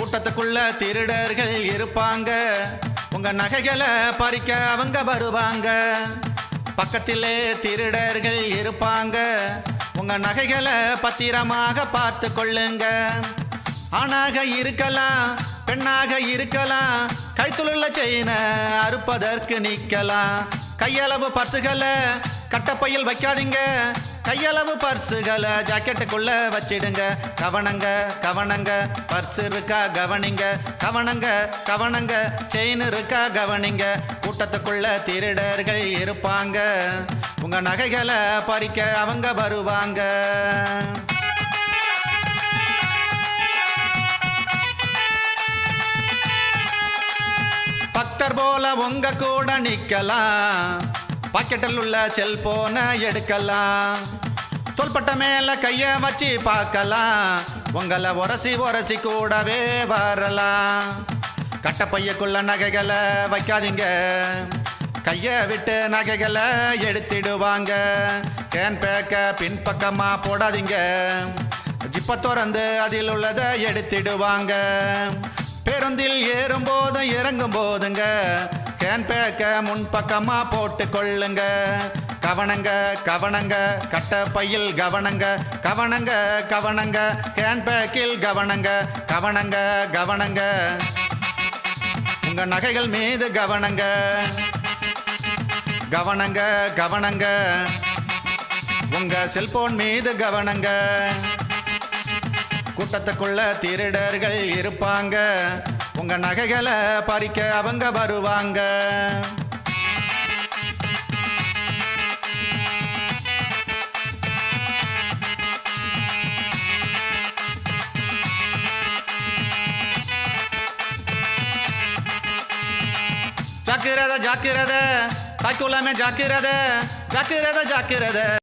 கூட்டத்துக்குள்ள திருடர்கள் இருப்பாங்க, உங்க நகைகளை பறிக்க அவங்க வருவாங்க. பக்கத்திலே திருடர்கள் இருப்பாங்க, உங்க நகைகளை பத்திரமாக பார்த்து கொள்ளுங்க. ஆணாக இருக்கலாம், பெண்ணாக இருக்கலாம், கழுத்துள்ள செயின அறுப்பதற்கு நிற்கலாம். கையளவு பர்சுகளை கட்டப்பையில் வைக்காதீங்க, கையளவு பர்சுகளை ஜாக்கெட்டுக்குள்ள வச்சிடுங்க. கவனங்க கவனங்க, பர்ஸ் இருக்கா கவனிங்க, கவனங்க கவனங்க, செயின் இருக்கா கவனிங்க. கூட்டத்துக்குள்ள திருடர்கள் இருப்பாங்க, உங்க நகைகளை பறிக்க அவங்க வருவாங்க. பக்தர் போல உங்க கூட நிக்கலாம், பாக்கெட்டில் உள்ள செல்போனை எடுக்கலாம். தோள்பட்ட மேல கைய வச்சு பார்க்கலாம், உங்களை உரசி உரசி கூடவே வரலாம். கட்டப்பையக்குள்ள நகைகளை வைக்காதீங்க, கைய விட்டு நகைகளை எடுத்திடுவாங்க. கேன் பேக்க பின்பக்கமா போடாதீங்க, ஜிப்ப திறந்து அதில் உள்ளதை எடுத்திடுவாங்க. பேருந்தில் ஏறும் போதும் இறங்கும் போதுங்க கேன் பேக்க முன்பக்கமா போட்டு கொள்ளுங்க. கவனங்க கவனங்க, கட்ட பையில் கவனங்க, கவனங்க கவனங்க, கேன் பேக்கில் கவனங்க, கவனங்க கவனங்க. உங்க நகைகள் மீது கவனங்க, கவனங்க கவனங்க. உங்க செல்போன் மீது கவனங்க. கூட்டத்துக்குள்ள திருடர்கள் இருப்பாங்க, உங்க நகைகளை பறிக்க அவங்க வருவாங்க. ஜாக்கிரதை ஜாக்கிரதை, தாய்க்குள்ளமே ஜாக்கிரதை, ஜாக்கிரதை ஜாக்கிரதை.